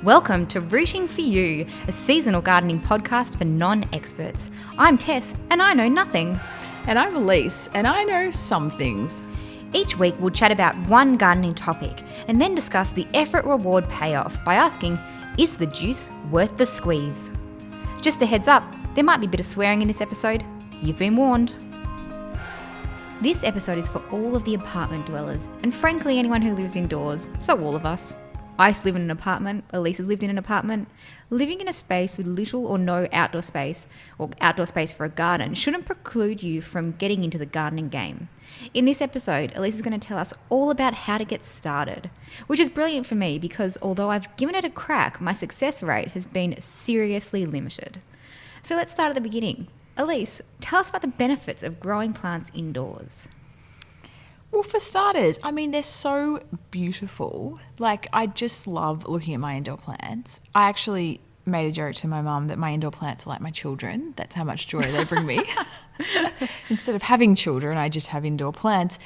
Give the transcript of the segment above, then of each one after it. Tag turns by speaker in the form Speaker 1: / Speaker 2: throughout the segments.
Speaker 1: Welcome to Rooting for You, a seasonal gardening podcast for non-experts. I'm Tess, and I know nothing.
Speaker 2: And I'm Alyce, and I know some things.
Speaker 1: Each week we'll chat about one gardening topic and then discuss the effort-reward payoff by asking, is the juice worth the squeeze? Just a heads up, there might be a bit of swearing in this episode. You've been warned. This episode is for all of the apartment dwellers, and frankly anyone who lives indoors, so all of us. I used to live in an apartment, Alyce has lived in an apartment. Living in a space with little or no outdoor space, or outdoor space for a garden, shouldn't preclude you from getting into the gardening game. In this episode, Alyce is going to tell us all about how to get started, which is brilliant for me because although I've given it a crack, my success rate has been seriously limited. So let's start at the beginning. Alyce, tell us about the benefits of growing plants indoors.
Speaker 2: Well, for starters, I mean, they're so beautiful. Like, I just love looking at my indoor plants. I actually made a joke to my mum that my indoor plants are like my children. That's how much joy they bring me. Instead of having children, I just have indoor plants.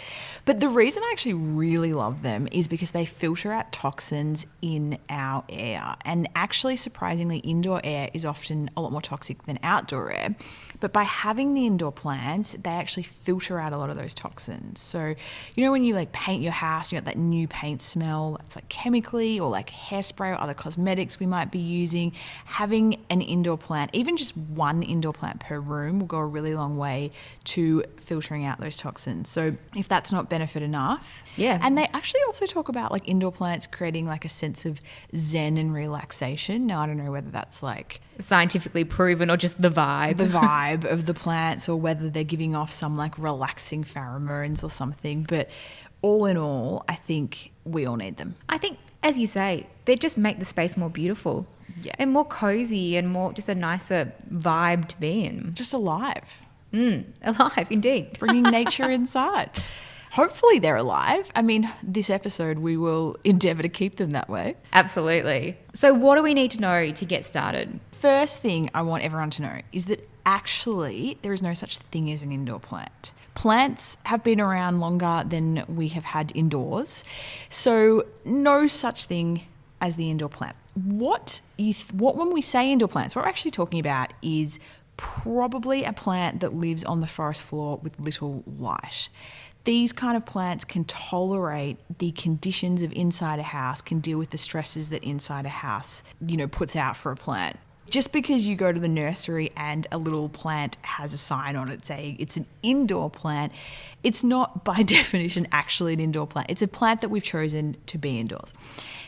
Speaker 2: But the reason I actually really love them is because they filter out toxins in our air. And actually, surprisingly, indoor air is often a lot more toxic than outdoor air. But by having the indoor plants, they actually filter out a lot of those toxins. So, you know, when you like paint your house, you got that new paint smell that's like chemically or like hairspray or other cosmetics we might be using. Having an indoor plant, even just one indoor plant per room, will go a really long way to filtering out those toxins. So if that's not benefit enough.
Speaker 1: Yeah.
Speaker 2: And they actually also talk about like indoor plants creating like a sense of zen and relaxation. Now, I don't know whether that's like
Speaker 1: Scientifically proven or just the vibe.
Speaker 2: The vibe of the plants, or whether they're giving off some like relaxing pheromones or something. But all in all, I think we all need them.
Speaker 1: I think, as you say, they just make the space more beautiful.
Speaker 2: Yeah.
Speaker 1: And more cozy and more just a nicer vibe to be in.
Speaker 2: Just alive.
Speaker 1: Alive, indeed.
Speaker 2: Bringing nature inside. Hopefully they're alive. I mean, this episode we will endeavour to keep them that way.
Speaker 1: Absolutely. So what do we need to know to get started?
Speaker 2: First thing I want everyone to know is that actually there is no such thing as an indoor plant. Plants have been around longer than we have had indoors. So no such thing as the indoor plant. What when we say indoor plants, what we're actually talking about is probably a plant that lives on the forest floor with little light. These kind of plants can tolerate the conditions of inside a house, can deal with the stresses that inside a house, puts out for a plant. Just because you go to the nursery and a little plant has a sign on it saying it's an indoor plant, it's not by definition actually an indoor plant. It's a plant that we've chosen to be indoors.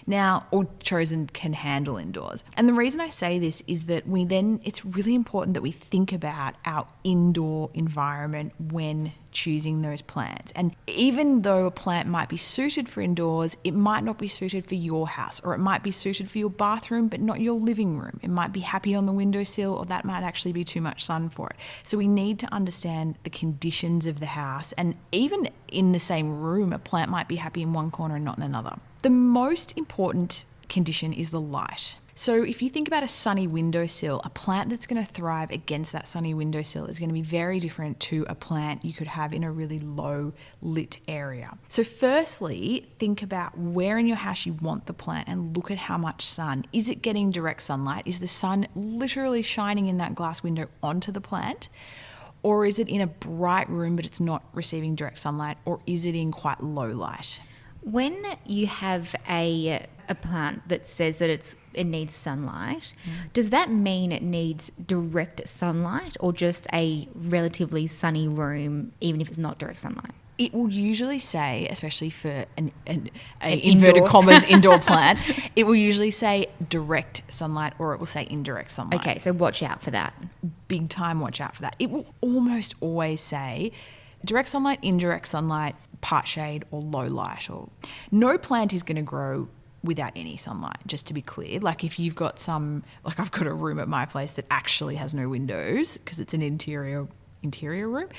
Speaker 2: Now, or chosen can handle indoors. And the reason I say this is that it's really important that we think about our indoor environment when choosing those plants. And even though a plant might be suited for indoors, it might not be suited for your house, or it might be suited for your bathroom, but not your living room. It might be happy on the windowsill, or that might actually be too much sun for it. So we need to understand the conditions of the house. And even in the same room, a plant might be happy in one corner and not in another. The most important condition is the light. So if you think about a sunny windowsill, a plant that's going to thrive against that sunny windowsill is going to be very different to a plant you could have in a really low lit area. So firstly, think about where in your house you want the plant and look at how much sun. Is it getting direct sunlight? Is the sun literally shining in that glass window onto the plant? Or is it in a bright room but it's not receiving direct sunlight? Or is it in quite low light?
Speaker 1: When you have a plant that says that it needs sunlight, does that mean it needs direct sunlight or just a relatively sunny room, even if it's not direct sunlight?
Speaker 2: It will usually say, especially for an inverted commas indoor plant, it will usually say direct sunlight or it will say indirect sunlight.
Speaker 1: Okay, so watch out for that.
Speaker 2: Big time watch out for that. It will almost always say direct sunlight, indirect sunlight, part shade or low light. Or no plant is going to grow without any sunlight, just to be clear. Like if you've got I've got a room at my place that actually has no windows because it's an interior room,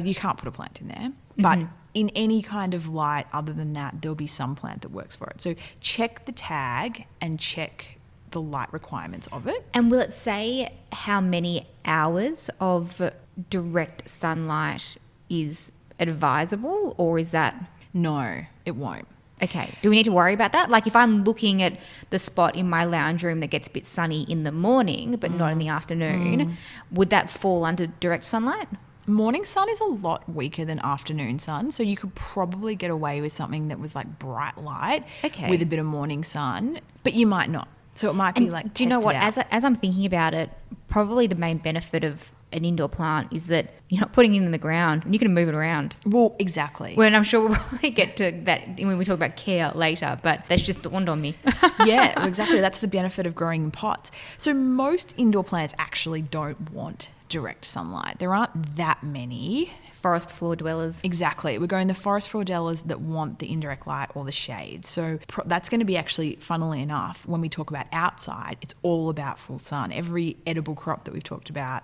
Speaker 2: you can't put a plant in there. But in any kind of light other than that, there'll be some plant that works for it. So check the tag and check the light requirements of it.
Speaker 1: And will it say how many hours of direct sunlight is advisable, or is that?
Speaker 2: No, it won't.
Speaker 1: Okay. Do we need to worry about that? Like if I'm looking at the spot in my lounge room that gets a bit sunny in the morning but not in the afternoon, would that fall under direct sunlight?
Speaker 2: Morning sun is a lot weaker than afternoon sun, so you could probably get away with something that was like bright light with a bit of morning sun, but you might not. So it might be like,
Speaker 1: do you know what? As I'm thinking about it, probably the main benefit of an indoor plant is that you're not putting it in the ground and you can move it around.
Speaker 2: Well, exactly.
Speaker 1: Well, and I'm sure we'll probably get to that when we talk about care later, but that's just dawned on me.
Speaker 2: Yeah, exactly. That's the benefit of growing in pots. So most indoor plants actually don't want direct sunlight. There aren't that many.
Speaker 1: Forest floor dwellers.
Speaker 2: Exactly. We're going the forest floor dwellers that want the indirect light or the shade. So that's going to be actually, funnily enough, when we talk about outside, it's all about full sun. Every edible crop that we've talked about,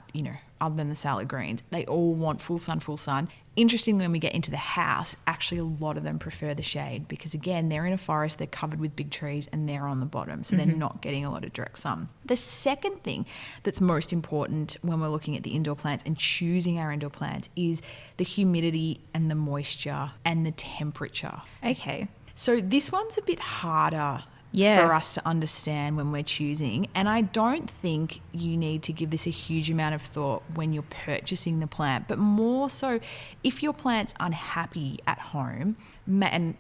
Speaker 2: other than the salad greens, they all want full sun, full sun. Interestingly, when we get into the house, actually a lot of them prefer the shade because, again, they're in a forest, they're covered with big trees and they're on the bottom, so they're not getting a lot of direct sun. The second thing that's most important when we're looking at the indoor plants and choosing our indoor plants is the humidity and the moisture and the temperature.
Speaker 1: Okay.
Speaker 2: So this one's a bit harder for us to understand when we're choosing. And I don't think you need to give this a huge amount of thought when you're purchasing the plant, but more so if your plant's unhappy at home, and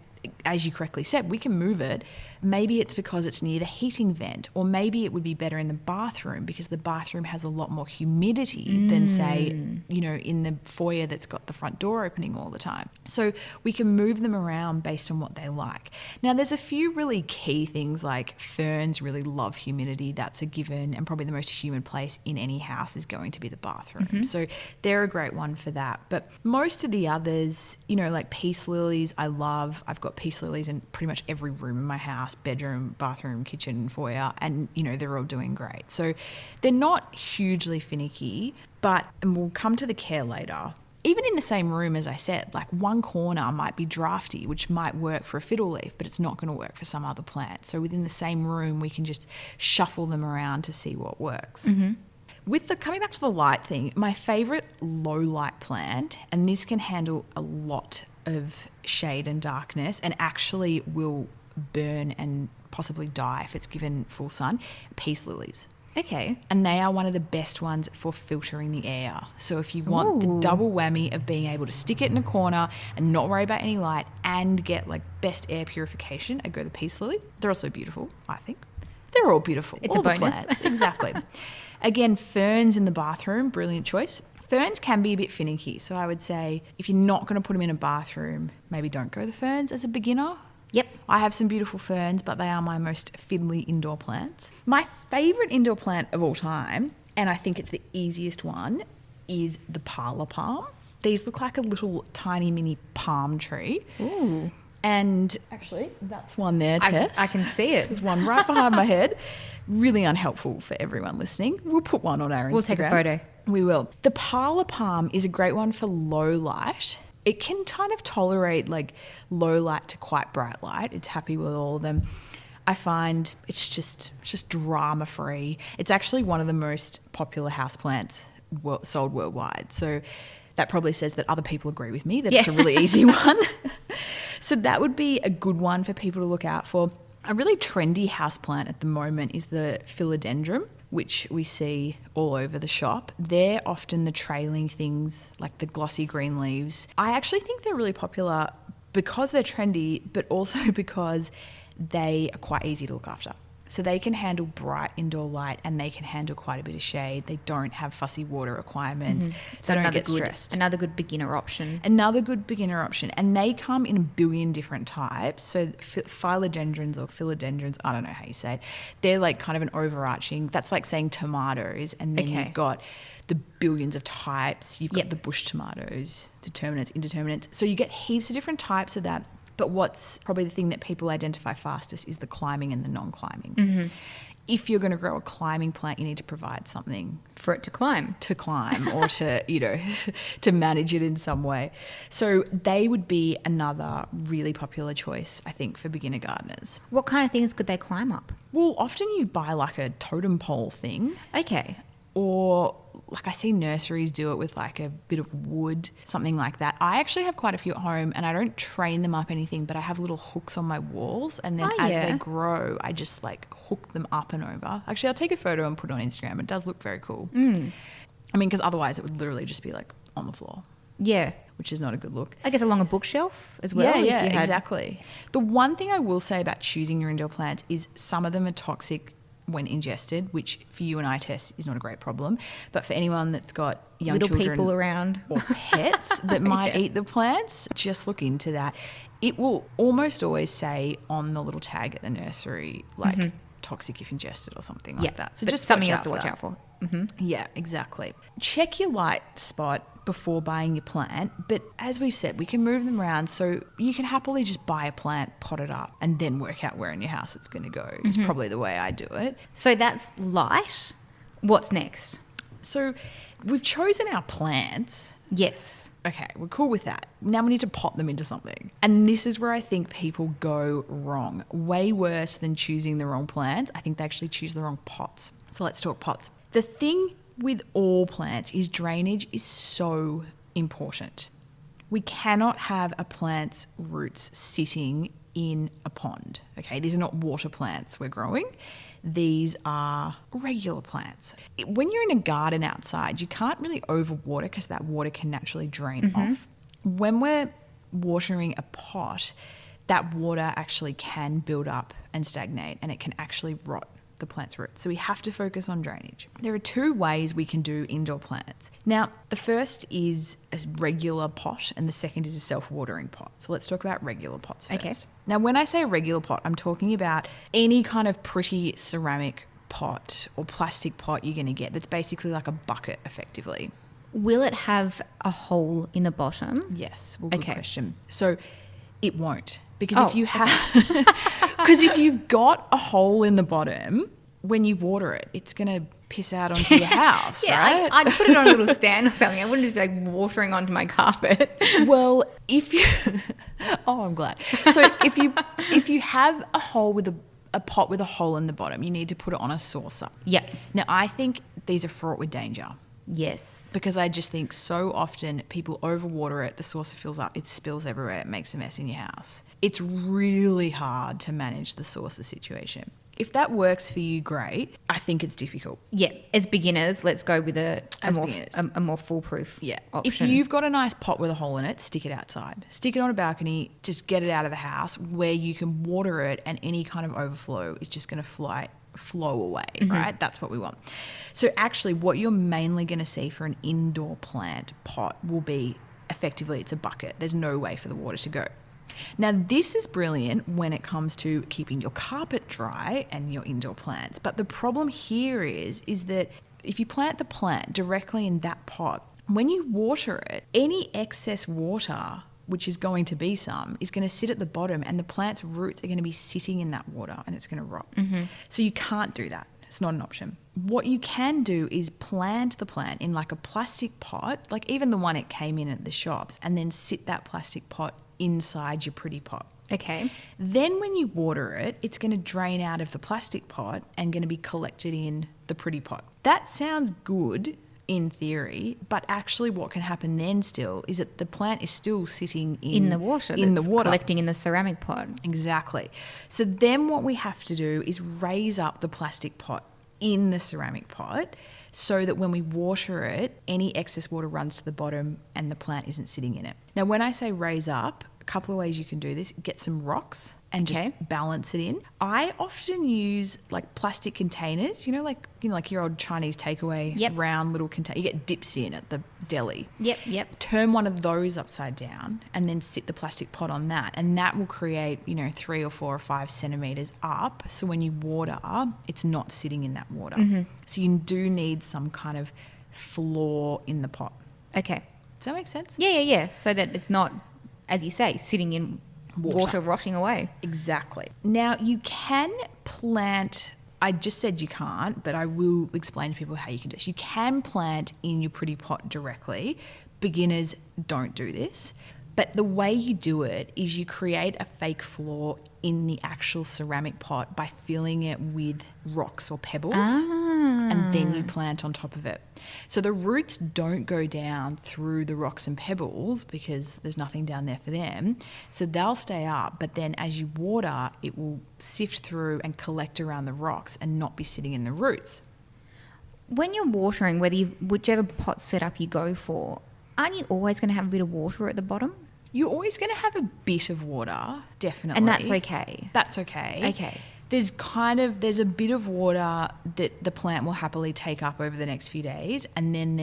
Speaker 2: as you correctly said, we can move it. Maybe it's because it's near the heating vent, or maybe it would be better in the bathroom because the bathroom has a lot more humidity than, say, in the foyer that's got the front door opening all the time. So we can move them around based on what they like. Now, there's a few really key things like ferns really love humidity. That's a given, and probably the most humid place in any house is going to be the bathroom. So they're a great one for that. But most of the others, like peace lilies, I love. I've got peace lilies in pretty much every room in my house, bedroom, bathroom, kitchen, foyer, and they're all doing great. So they're not hugely finicky, and we'll come to the care later. Even in the same room, as I said, like one corner might be drafty, which might work for a fiddle leaf, but it's not going to work for some other plant. So within the same room, we can just shuffle them around to see what works. Coming back to the light thing, my favorite low light plant, and this can handle a lot of shade and darkness and actually will burn and possibly die if it's given full sun, peace lilies.
Speaker 1: Okay.
Speaker 2: And they are one of the best ones for filtering the air. So if you want the double whammy of being able to stick it in a corner and not worry about any light and get like best air purification, I go the peace lily. They're also beautiful, I think. They're all beautiful.
Speaker 1: It's
Speaker 2: all
Speaker 1: a bonus.
Speaker 2: The plants. Exactly. Again, ferns in the bathroom, brilliant choice. Ferns can be a bit finicky. So I would say if you're not going to put them in a bathroom, maybe don't go the ferns as a beginner.
Speaker 1: Yep.
Speaker 2: I have some beautiful ferns, but they are my most fiddly indoor plants. My favourite indoor plant of all time, and I think it's the easiest one, is the parlour palm. These look like a little tiny mini palm tree.
Speaker 1: Ooh.
Speaker 2: And actually, that's one there, Tess.
Speaker 1: I can see it.
Speaker 2: There's one right behind my head. Really unhelpful for everyone listening. We'll put one on our Instagram.
Speaker 1: We'll take a photo.
Speaker 2: We will. The parlour palm is a great one for low light. It can kind of tolerate like low light to quite bright light. It's happy with all of them. I find it's just drama free. It's actually one of the most popular houseplants sold worldwide. So that probably says that other people agree with me that it's a really easy one. So that would be a good one for people to look out for. A really trendy houseplant at the moment is the philodendron, which we see all over the shop. They're often the trailing things, like the glossy green leaves. I actually think they're really popular because they're trendy, but also because they are quite easy to look after. So they can handle bright indoor light and they can handle quite a bit of shade. They don't have fussy water requirements. So they don't get stressed.
Speaker 1: Another good beginner option.
Speaker 2: And they come in a billion different types. So philodendrons or philodendrons, I don't know how you say it. They're like kind of an overarching, that's like saying tomatoes. And then you've got the billions of types. You've got the bush tomatoes, determinants, indeterminates. So you get heaps of different types of that. But what's probably the thing that people identify fastest is the climbing and the non-climbing. If you're going to grow a climbing plant, you need to provide something
Speaker 1: for it to climb.
Speaker 2: Or to, to manage it in some way. So they would be another really popular choice, I think, for beginner gardeners.
Speaker 1: What kind of things could they climb up?
Speaker 2: Well, often you buy like a totem pole thing.
Speaker 1: Okay.
Speaker 2: Or like I see nurseries do it with like a bit of wood, something like that. I actually have quite a few at home, and I don't train them up anything, but I have little hooks on my walls, and then as they grow, I just like hook them up and over. Actually, I'll take a photo and put it on Instagram. It does look very cool. I mean, because otherwise it would literally just be like on the floor.
Speaker 1: Yeah.
Speaker 2: Which is not a good look.
Speaker 1: I guess along a bookshelf as well.
Speaker 2: Yeah, exactly. The one thing I will say about choosing your indoor plants is some of them are toxic when ingested, which for you and I, Tess, is not a great problem. But for anyone that's got young
Speaker 1: little
Speaker 2: children
Speaker 1: people around
Speaker 2: or pets that might eat the plants, just look into that. It will almost always say on the little tag at the nursery, like toxic if ingested or something like that. So just
Speaker 1: something else to watch out for.
Speaker 2: Yeah, exactly. Check your light spot before buying your plant, but as we've said, we can move them around, so you can happily just buy a plant, pot it up, and then work out where in your house it's going to go. It's probably the way I do it.
Speaker 1: So that's light. What's next?
Speaker 2: So we've chosen our plants.
Speaker 1: Yes.
Speaker 2: Okay, we're cool with that. Now we need to pot them into something. And this is where I think people go wrong. Way worse than choosing the wrong plants. I think they actually choose the wrong pots. So let's talk pots. The thing with all plants is drainage is so important. We cannot have a plant's roots sitting in a pond. Okay, these are not water plants we're growing. These are regular plants. When you're in a garden outside, you can't really overwater because that water can naturally drain off. When we're watering a pot, that water actually can build up and stagnate, and it can actually rot the plant's roots. So we have to focus on drainage. There are two ways we can do indoor plants. Now, the first is a regular pot and the second is a self-watering pot. So let's talk about regular pots first.
Speaker 1: Okay.
Speaker 2: Now, when I say a regular pot, I'm talking about any kind of pretty ceramic pot or plastic pot you're going to get that's basically like a bucket effectively.
Speaker 1: Will it have a hole in the bottom?
Speaker 2: Yes. Well, good question. So it won't. Because if you've got a hole in the bottom, when you water it, it's going to piss out onto your house, right?
Speaker 1: I'd put it on a little stand or something. I wouldn't just be like watering onto my carpet.
Speaker 2: Well, if you... Oh, I'm glad. So if you have a hole with a pot with a hole in the bottom, you need to put it on a saucer.
Speaker 1: Yeah.
Speaker 2: Now, I think these are fraught with danger.
Speaker 1: Yes.
Speaker 2: Because I just think so often people overwater it, the saucer fills up, it spills everywhere, it makes a mess in your house. It's really hard to manage the saucer situation. If that works for you, great. I think it's difficult.
Speaker 1: Yeah, as beginners, let's go with a more foolproof option.
Speaker 2: If you've got a nice pot with a hole in it, stick it outside. Stick it on a balcony, just get it out of the house where you can water it and any kind of overflow is just going to flow away, right? That's what we want. So actually what you're mainly going to see for an indoor plant pot will be effectively it's a bucket. There's no way for the water to go. Now this is brilliant when it comes to keeping your carpet dry and your indoor plants. But the problem here is that if you plant the plant directly in that pot, when you water it, any excess water, which is going to be some, is going to sit at the bottom and the plant's roots are going to be sitting in that water and it's going to rot. So you can't do that. It's not an option. What you can do is plant the plant in like a plastic pot, like even the one it came in at the shops, and then sit that plastic pot inside your pretty pot.
Speaker 1: Okay.
Speaker 2: Then when you water it, it's going to drain out of the plastic pot and going to be collected in the pretty pot. That sounds good in theory, but actually what can happen then still is that the plant is still sitting in
Speaker 1: the water. Collecting in the ceramic pot.
Speaker 2: Exactly. So then what we have to do is raise up the plastic pot in the ceramic pot so that when we water it, any excess water runs to the bottom and the plant isn't sitting in it. Now, when I say raise up, a couple of ways you can do this. Get some rocks and just balance it in. I often use like plastic containers, like your old Chinese takeaway round little container. You get dips in at the deli.
Speaker 1: Yep.
Speaker 2: Turn one of those upside down and then sit the plastic pot on that. And that will create, 3 or 4 or 5 centimeters up. So when you water, it's not sitting in that water. So you do need some kind of floor in the pot.
Speaker 1: Okay.
Speaker 2: Does that make sense?
Speaker 1: Yeah. So that it's not, as you say, sitting in water rotting away.
Speaker 2: Exactly. Now, you can plant, I just said you can't, but I will explain to people how you can do this. You can plant in your pretty pot directly. Beginners don't do this. But the way you do it is you create a fake floor in the actual ceramic pot by filling it with rocks or pebbles. and then you plant on top of it. So the roots don't go down through the rocks and pebbles because there's nothing down there for them. So they'll stay up, but then as you water, it will sift through and collect around the rocks and not be sitting in the roots.
Speaker 1: When you're watering, whichever pot setup you go for, aren't you always going to have a bit of water at the bottom?
Speaker 2: You're always going to have a bit of water, definitely.
Speaker 1: And that's okay?
Speaker 2: That's okay.
Speaker 1: Okay.
Speaker 2: There's a bit of water that the plant will happily take up over the next few days, and then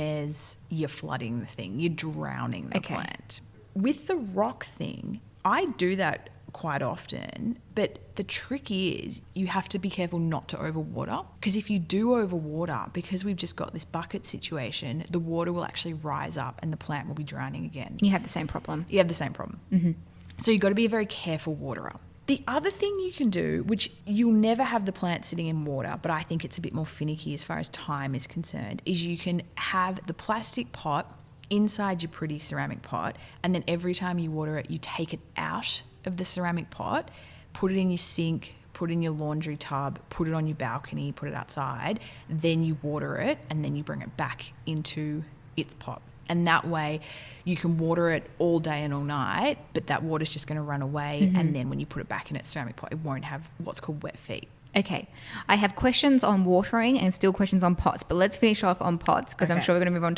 Speaker 2: you're flooding the thing, you're drowning the plant. With the rock thing, I do that quite often, but the trick is you have to be careful not to overwater, because if you do overwater, because we've just got this bucket situation, the water will actually rise up and the plant will be drowning again.
Speaker 1: You have the same problem.
Speaker 2: You have the same problem. Mm-hmm. So you've got to be a very careful waterer. The other thing you can do, which you'll never have the plant sitting in water, but I think it's a bit more finicky as far as time is concerned, is you can have the plastic pot inside your pretty ceramic pot, and then every time you water it, you take it out of the ceramic pot, put it in your sink, put it in your laundry tub, put it on your balcony, put it outside, then you water it, and then you bring it back into its pot. And that way you can water it all day and all night, but that water's just going to run away. Mm-hmm. And then when you put it back in its ceramic pot, it won't have what's called wet feet.
Speaker 1: Okay. I have questions on watering and still questions on pots, but let's finish off on pots because I'm sure we're going to move on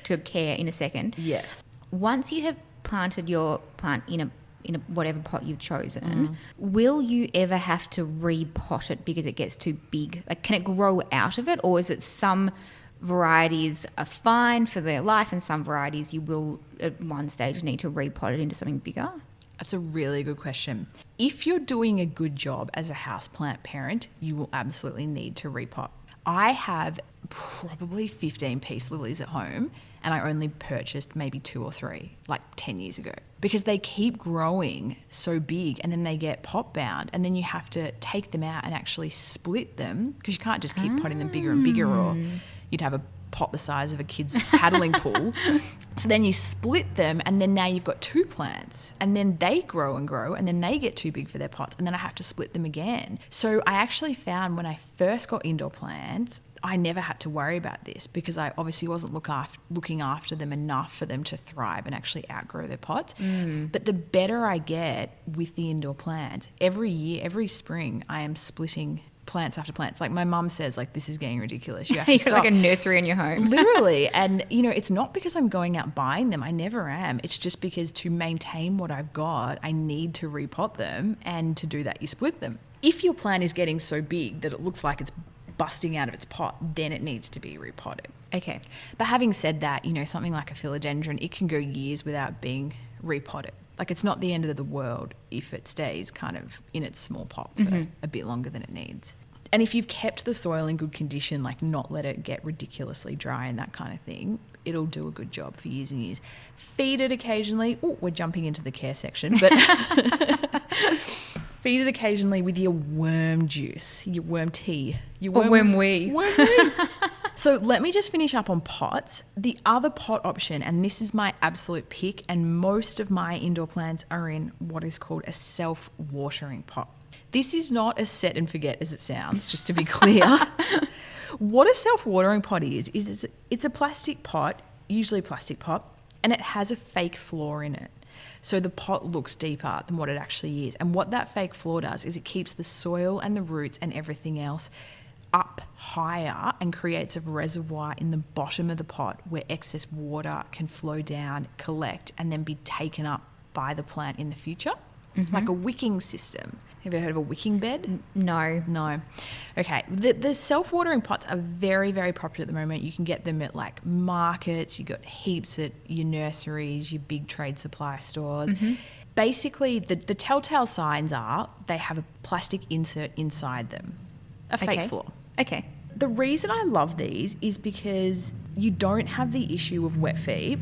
Speaker 1: to care in a second.
Speaker 2: Yes.
Speaker 1: Once you have planted your plant in a whatever pot you've chosen, will you ever have to repot it because it gets too big? Like, can it grow out of it, or is it some varieties are fine for their life and some varieties you will at one stage need to repot it into something bigger?
Speaker 2: That's a really good question. If you're doing a good job as a houseplant parent, you will absolutely need to repot. I have probably 15 peace lilies at home, and I only purchased maybe 2 or 3 like 10 years ago, because they keep growing so big and then they get pot bound, and then you have to take them out and actually split them, because you can't just keep potting them bigger and bigger, or you'd have a pot the size of a kid's paddling pool. So then you split them, and then now you've got 2 plants, and then they grow and grow, and then they get too big for their pots, and then I have to split them again. So I actually found when I first got indoor plants, I never had to worry about this, because I obviously wasn't looking after them enough for them to thrive and actually outgrow their pots. But the better I get with the indoor plants, every year, every spring, I am splitting plants after plants. Like my mum says, like, this is getting ridiculous. You have to stop.
Speaker 1: Like a nursery in your home.
Speaker 2: Literally. And, it's not because I'm going out buying them. I never am. It's just because to maintain what I've got, I need to repot them. And to do that, you split them. If your plant is getting so big that it looks like it's busting out of its pot, then it needs to be repotted.
Speaker 1: Okay.
Speaker 2: But having said that, something like a philodendron, it can go years without being repotted. Like, it's not the end of the world if it stays kind of in its small pot for a bit longer than it needs. And if you've kept the soil in good condition, like not let it get ridiculously dry and that kind of thing, it'll do a good job for years and years. Feed it occasionally. Oh, we're jumping into the care section, but feed it occasionally with your worm juice, your worm tea.
Speaker 1: Wormwee.
Speaker 2: So let me just finish up on pots. The other pot option, and this is my absolute pick, and most of my indoor plants are in what is called a self-watering pot. This is not as set and forget as it sounds, just to be clear. What a self-watering pot is it's a plastic pot, usually a plastic pot, and it has a fake floor in it. So the pot looks deeper than what it actually is. And what that fake floor does is it keeps the soil and the roots and everything else up higher and creates a reservoir in the bottom of the pot where excess water can flow down, collect, and then be taken up by the plant in the future. Like a wicking system. Have you heard of a wicking bed?
Speaker 1: No.
Speaker 2: Okay. The self-watering pots are very, very popular at the moment. You can get them at like markets. You've got heaps at your nurseries, your big trade supply stores. Basically, the telltale signs are they have a plastic insert inside them, a fake floor.
Speaker 1: Okay.
Speaker 2: The reason I love these is because you don't have the issue of wet feet,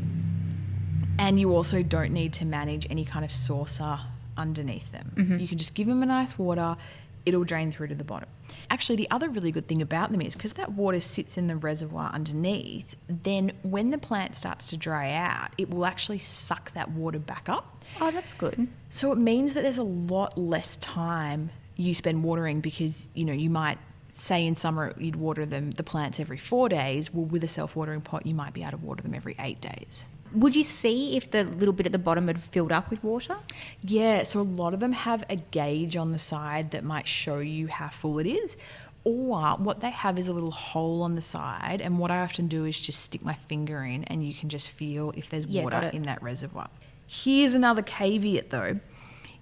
Speaker 2: and you also don't need to manage any kind of saucer underneath them. You can just give them a nice water, it'll drain through to the bottom. Actually, the other really good thing about them is because that water sits in the reservoir underneath, then when the plant starts to dry out, it will actually suck that water back up.
Speaker 1: Oh, that's good.
Speaker 2: So it means that there's a lot less time you spend watering, because you might say in summer you'd water the plants every 4 days. Well, with a self-watering pot, you might be able to water them every 8 days.
Speaker 1: Would you see if the little bit at the bottom had filled up with water?
Speaker 2: Yeah, so a lot of them have a gauge on the side that might show you how full it is. Or what they have is a little hole on the side, and what I often do is just stick my finger in and you can just feel if there's water in that reservoir. Here's another caveat though,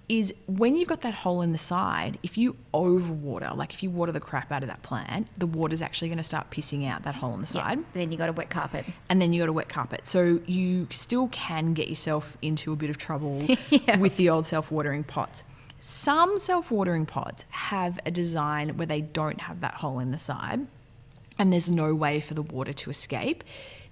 Speaker 2: is when you've got that hole in the side, if you overwater, like if you water the crap out of that plant, the water's actually going to start pissing out that hole in the side.
Speaker 1: Then you got a wet carpet.
Speaker 2: And then you got a wet carpet. So you still can get yourself into a bit of trouble with the old self-watering pots. Some self-watering pots have a design where they don't have that hole in the side and there's no way for the water to escape.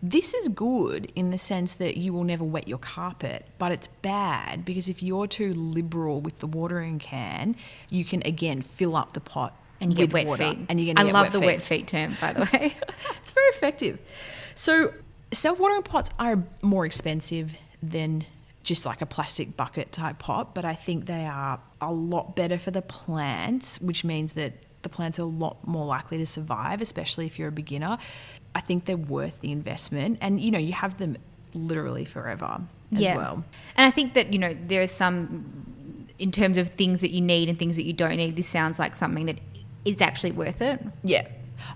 Speaker 2: This is good in the sense that you will never wet your carpet, but it's bad because if you're too liberal with the watering can, you can again fill up the pot
Speaker 1: and you get wet feet.
Speaker 2: And you're
Speaker 1: I love the wet feet term, by the way.
Speaker 2: It's very effective. So self-watering pots are more expensive than just like a plastic bucket type pot, but I think they are a lot better for the plants, which means that the plants are a lot more likely to survive, especially if you're a beginner. I think they're worth the investment, and you have them literally forever as well.
Speaker 1: And I think that there are some, in terms of things that you need and things that you don't need, this sounds like something that is actually worth it.
Speaker 2: Yeah,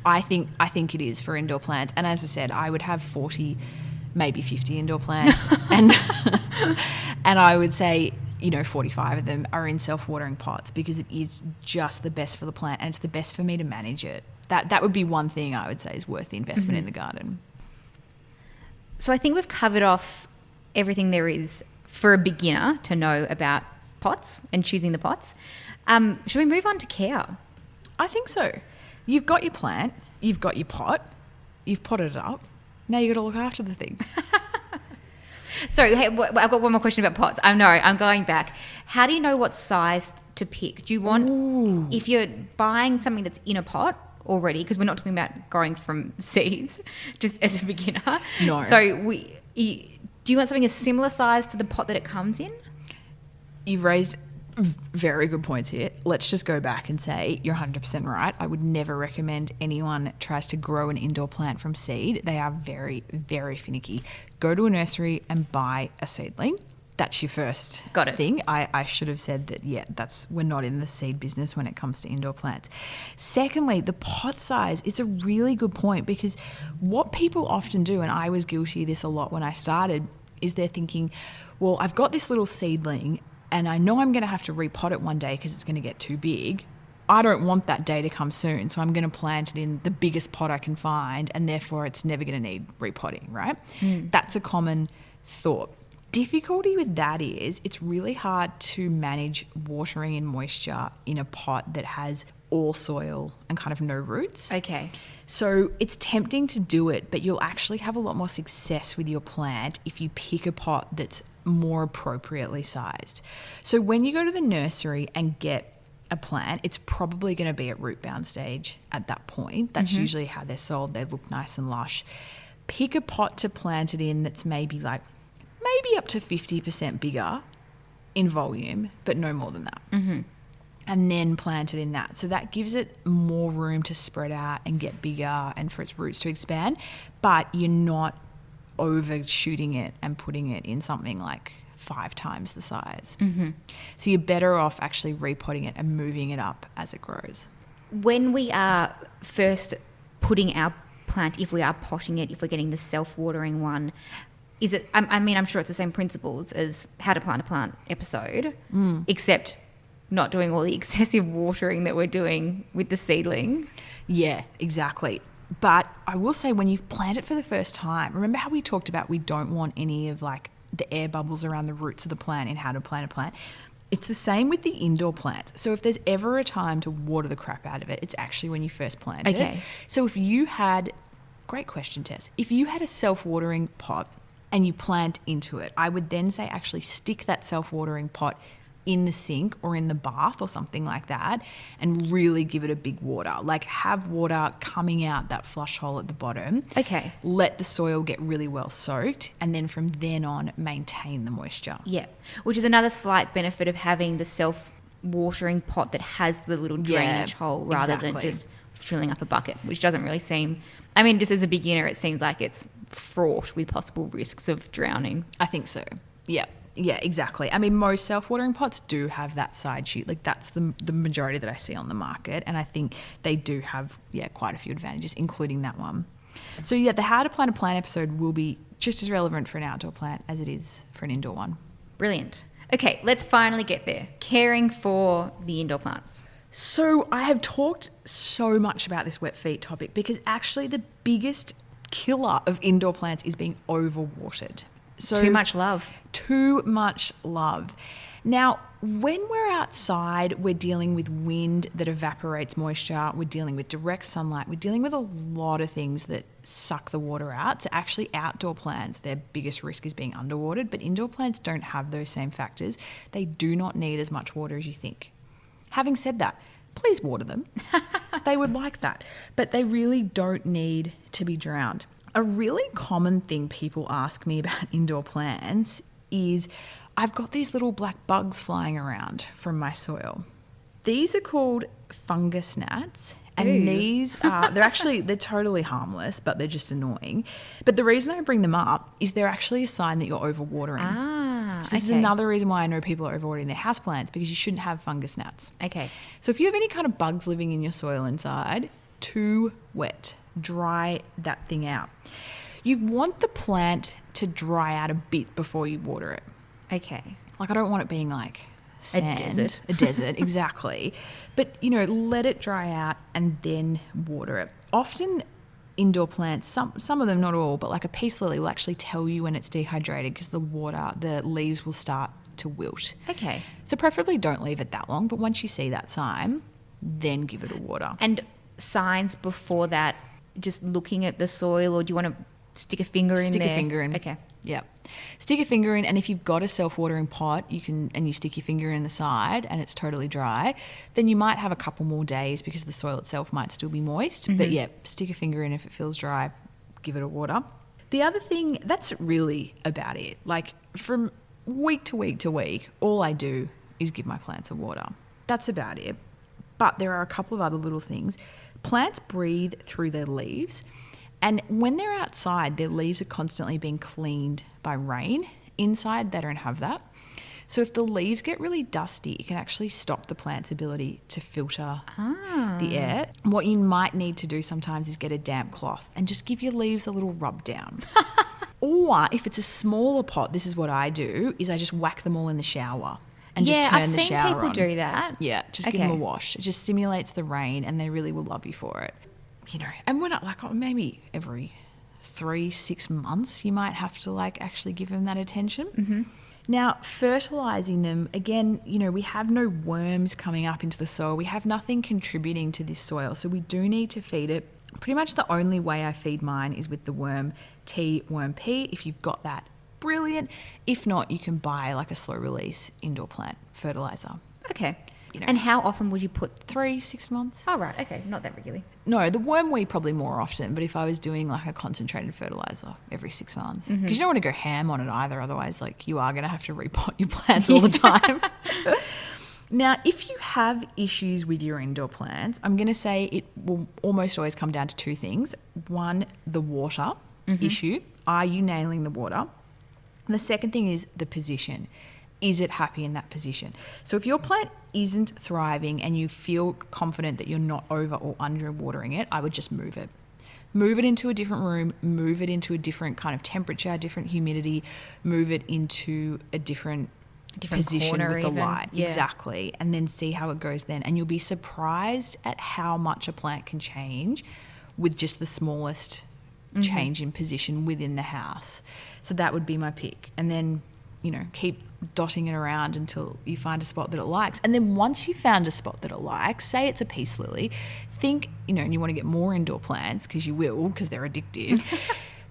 Speaker 2: I think it is for indoor plants. And as I said, I would have 40, maybe 50 indoor plants, and I would say 45 of them are in self-watering pots because it is just the best for the plant and it's the best for me to manage it. That would be one thing I would say is worth the investment in the garden.
Speaker 1: So I think we've covered off everything there is for a beginner to know about pots and choosing the pots. Should we move on to care?
Speaker 2: I think so. You've got your plant, you've got your pot, you've potted it up. Now you've got to look after the thing.
Speaker 1: So hey, I've got one more question about pots. I'm going back. How do you know what size to pick? Do you want, if you're buying something that's in a pot already, because we're not talking about growing from seeds, just as a beginner.
Speaker 2: No.
Speaker 1: So do you want something a similar size to the pot that it comes in?
Speaker 2: You've raised very good points here. Let's just go back and say you're 100% right. I would never recommend anyone tries to grow an indoor plant from seed. They are very, very finicky. Go to a nursery and buy a seedling. That's your first thing. I should have said that, we're not in the seed business when it comes to indoor plants. Secondly, the pot size, it's a really good point because what people often do, and I was guilty of this a lot when I started, is they're thinking, well, I've got this little seedling and I know I'm going to have to repot it one day because it's going to get too big. I don't want that day to come soon, so I'm going to plant it in the biggest pot I can find and therefore it's never going to need repotting, right? That's a common thought. Difficulty with that is it's really hard to manage watering and moisture in a pot that has all soil and kind of no roots.
Speaker 1: Okay.
Speaker 2: So it's tempting to do it, but you'll actually have a lot more success with your plant if you pick a pot that's more appropriately sized. So when you go to the nursery and get a plant, it's probably going to be at root bound stage at that point. That's usually how they're sold. They look nice and lush. Pick a pot to plant it in that's maybe up to 50% bigger in volume, but no more than that. And then plant it in that. So that gives it more room to spread out and get bigger and for its roots to expand, but you're not overshooting it and putting it in something like 5 times the size. So you're better off actually repotting it and moving it up as it grows.
Speaker 1: When we are first putting our plant, if we are potting it, if we're getting the self-watering one, is it, I'm sure it's the same principles as how to plant a plant episode, except not doing all the excessive watering that we're doing with the seedling.
Speaker 2: Yeah, exactly. But I will say when you've planted for the first time, remember how we talked about we don't want any of like the air bubbles around the roots of the plant in how to plant a plant? It's the same with the indoor plants. So if there's ever a time to water the crap out of it, it's actually when you first plant it. So if you had, great question, Tess, if you had a self-watering pot and you plant into it, I would then say actually stick that self-watering pot in the sink or in the bath or something like that and really give it a big water. Like have water coming out that flush hole at the bottom.
Speaker 1: Okay.
Speaker 2: Let the soil get really well soaked and then from then on maintain the moisture.
Speaker 1: Yeah, which is another slight benefit of having the watering pot that has the little drainage hole rather than
Speaker 2: exactly.
Speaker 1: just filling up a bucket, which doesn't really seem, I mean, just as a beginner, it seems like it's fraught with possible risks of drowning.
Speaker 2: I think so. Yeah. Yeah, exactly. I mean, most self-watering pots do have that side chute. Like that's the majority that I see on the market. And I think they do have, quite a few advantages, including that one. So yeah, the how to plant a plant episode will be just as relevant for an outdoor plant as it is for an indoor one.
Speaker 1: Brilliant. Okay, let's finally get there. Caring for the indoor plants.
Speaker 2: So I have talked so much about this wet feet topic because actually the biggest killer of indoor plants is being overwatered. So
Speaker 1: Too much love.
Speaker 2: Too much love. Now, when we're outside, we're dealing with wind that evaporates moisture. We're dealing with direct sunlight. We're dealing with a lot of things that suck the water out. So actually outdoor plants, their biggest risk is being underwatered, but indoor plants don't have those same factors. They do not need as much water as you think. Having said that, please water them. They would like that, but they really don't need to be drowned. A really common thing people ask me about indoor plants is I've got these little black bugs flying around from my soil. These are called fungus gnats. And
Speaker 1: Ooh.
Speaker 2: these are, they're totally harmless, but they're just annoying. But the reason I bring them up is they're actually a sign that you're overwatering. So this is another reason why I know people are overwatering their houseplants, because you shouldn't have fungus gnats.
Speaker 1: Okay.
Speaker 2: So if you have any kind of bugs living in your soil inside, too wet, dry that thing out. You want the plant to dry out a bit before you water it.
Speaker 1: Okay.
Speaker 2: Like I don't want it being like sand.
Speaker 1: A desert.
Speaker 2: Exactly. But, let it dry out and then water it. Often indoor plants, some of them, not all, but like a peace lily will actually tell you when it's dehydrated because the leaves will start to wilt.
Speaker 1: Okay.
Speaker 2: So preferably don't leave it that long, but once you see that sign, then give it a water.
Speaker 1: And signs before that, just looking at the soil, or do you want to stick a finger in there?
Speaker 2: Stick a finger in.
Speaker 1: Okay.
Speaker 2: Yeah. Stick a finger in, and if you've got a self-watering pot, you stick your finger in the side and it's totally dry, then you might have a couple more days because the soil itself might still be moist.
Speaker 1: Mm-hmm.
Speaker 2: But yeah, stick a finger in if it feels dry, give it a water. The other thing, that's really about it. Like from week to week to week, all I do is give my plants a water. That's about it. But there are a couple of other little things. Plants breathe through their leaves. And when they're outside, their leaves are constantly being cleaned by rain. Inside, they don't have that. So if the leaves get really dusty, it can actually stop the plant's ability to filter the air. What you might need to do sometimes is get a damp cloth and just give your leaves a little rub down. Or if it's a smaller pot, this is what I do, is I just whack them all in the shower. And just turn the shower on.
Speaker 1: I've seen people do that.
Speaker 2: Yeah, just give them a wash. It just stimulates the rain and they really will love you for it. And when maybe every 3-6 months you might have to actually give them that attention.
Speaker 1: Mm-hmm.
Speaker 2: Now, fertilising them, again, we have no worms coming up into the soil. We have nothing contributing to this soil. So we do need to feed it. Pretty much the only way I feed mine is with the worm tea, worm pea. If you've got that, brilliant. If not, you can buy a slow release indoor plant fertiliser.
Speaker 1: Okay. And how often would you put?
Speaker 2: 3-6 months.
Speaker 1: Oh, right. Okay. Not that regularly.
Speaker 2: No, the wormweed probably more often, but if I was doing a concentrated fertiliser every 6 months, because you don't want to go ham on it either, otherwise you are going to have to repot your plants all the time. Now, if you have issues with your indoor plants, I'm going to say it will almost always come down to two things. One, the water issue. Are you nailing the water? The second thing is the position. Is it happy in that position? So if your plant isn't thriving and you feel confident that you're not over or under watering it, I would just move it. Move it into a different room, move it into a different kind of temperature, different humidity, move it into a different position with the light.
Speaker 1: Yeah.
Speaker 2: Exactly. And then see how it goes then. And you'll be surprised at how much a plant can change with just the smallest change in position within the house. So that would be my pick. And then, keep dotting it around until you find a spot that it likes. And then once you've found a spot that it likes, say it's a peace lily, think, and you want to get more indoor plants because you will, because they're addictive.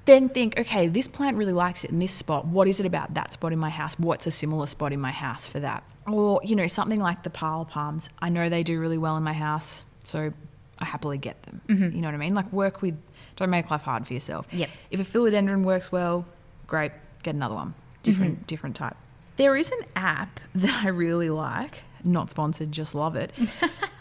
Speaker 2: Then think, okay, this plant really likes it in this spot. What is it about that spot in my house? What's a similar spot in my house for that? Or, something like the parlour palms. I know they do really well in my house, so I happily get them. You know what I mean? Work with, don't make life hard for yourself.
Speaker 1: Yep.
Speaker 2: If a philodendron works well, great, get another one. Different type. There is an app that I really like not sponsored, just love it,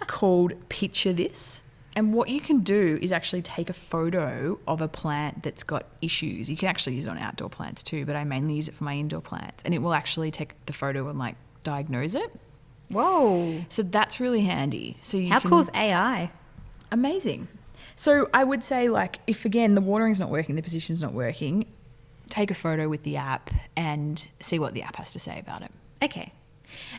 Speaker 2: called Picture This. And what you can do is actually take a photo of a plant that's got issues. You can actually use it on outdoor plants too, but I mainly use it for my indoor plants. And it will actually take the photo and like diagnose it.
Speaker 1: Whoa.
Speaker 2: So that's really handy. So
Speaker 1: How cool is AI?
Speaker 2: Amazing. So I would say, like, if again the watering's not working, the position's not working, take a photo with the app and see what the app has to say about it.
Speaker 1: Okay.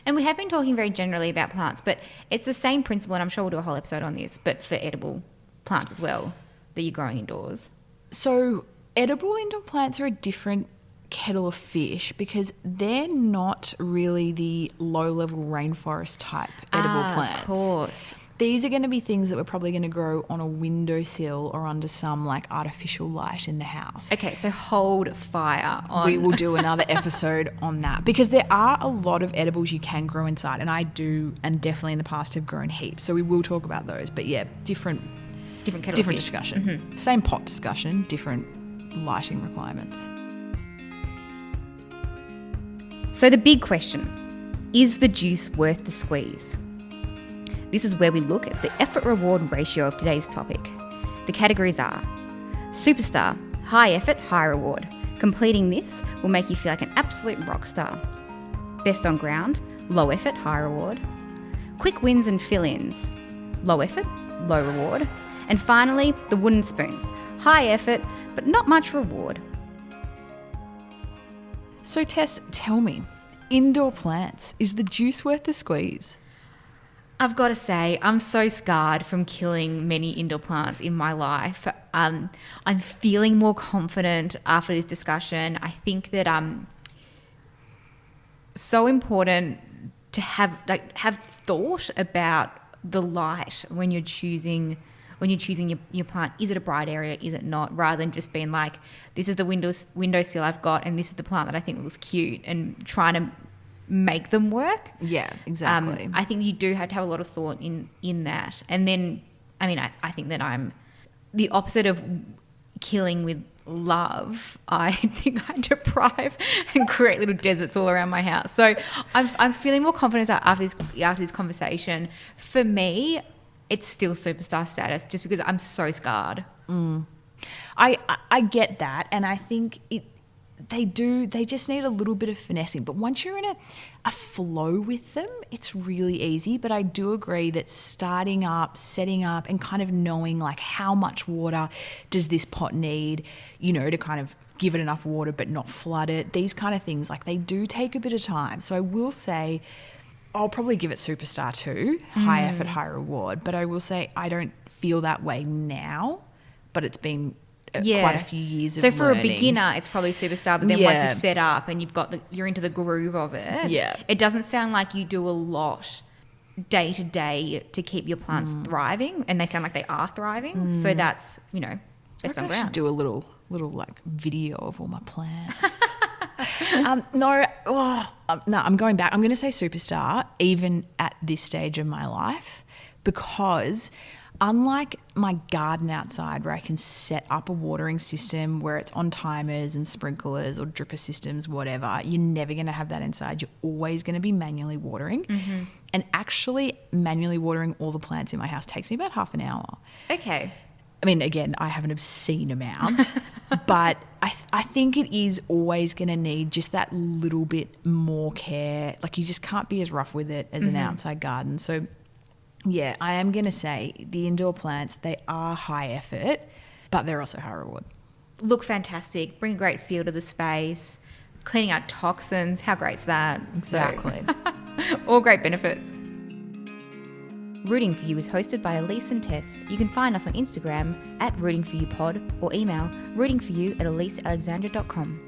Speaker 1: And we have been talking very generally about plants, but it's the same principle, and I'm sure we'll do a whole episode on this, but for edible plants as well that you're growing indoors.
Speaker 2: So edible indoor plants are a different kettle of fish because they're not really the low-level rainforest type edible plants. Of course. These are going to be things that we're probably going to grow on a windowsill or under some like artificial light in the house.
Speaker 1: Okay, so hold fire on.
Speaker 2: We will do another episode on that because there are a lot of edibles you can grow inside, and I do, and definitely in the past have grown heaps. So we will talk about those. But yeah, different discussion. Mm-hmm. Same pot discussion, different lighting requirements.
Speaker 1: So the big question, is the juice worth the squeeze? This is where we look at the effort-reward ratio of today's topic. The categories are superstar, high effort, high reward. Completing this will make you feel like an absolute rock star. Best on ground, low effort, high reward. Quick wins and fill-ins, low effort, low reward. And finally, the wooden spoon, high effort, but not much reward.
Speaker 2: So Tess, tell me, indoor plants, is the juice worth the squeeze?
Speaker 1: I've got to say, I'm so scarred from killing many indoor plants in my life. I'm feeling more confident after this discussion. I think that so important to have thought about the light when you're choosing your plant. Is it a bright area? Is it not? Rather than just being like, this is the windowsill I've got, and this is the plant that I think looks cute, and trying to make them work.
Speaker 2: Yeah, exactly.
Speaker 1: I think you do have to have a lot of thought in that. And then, I mean, I think that I'm the opposite of killing with love. I think I deprive and create little deserts all around my house. So I'm feeling more confident after this conversation. For me, it's still superstar status just because I'm so scarred.
Speaker 2: I get that, and I think they just need a little bit of finessing. But once you're in a flow with them, it's really easy. But I do agree that starting up, setting up, and kind of knowing like how much water does this pot need, to kind of give it enough water but not flood it. These kind of things, like, they do take a bit of time. So I will say I'll probably give it superstar too, high effort, high reward. But I will say I don't feel that way now, but it's been quite a few years of
Speaker 1: learning. So for a beginner, it's probably superstar, but then once it's set up and you're into the groove of it, it doesn't sound like you do a lot day to day to keep your plants thriving, and they sound like they are thriving. So that's, best on ground.
Speaker 2: I should do a little like video of all my plants. No, I'm going back. I'm going to say superstar even at this stage of my life, because unlike my garden outside where I can set up a watering system where it's on timers and sprinklers or dripper systems, whatever, you're never going to have that inside. You're always going to be manually watering. Mm-hmm. And actually manually watering all the plants in my house takes me about half an hour.
Speaker 1: Okay.
Speaker 2: I mean, again, I have an obscene amount, but I think it is always going to need just that little bit more care. Like, you just can't be as rough with it as an outside garden. So yeah, I am going to say the indoor plants, they are high effort, but they're also high reward.
Speaker 1: Look fantastic, bring a great feel to the space, cleaning out toxins. How great's that?
Speaker 2: Exactly.
Speaker 1: So, all great benefits. Rooting For You is hosted by Alyce and Tess. You can find us on Instagram @rootingforyoupod or email rootingforyou@alycealexandra.com.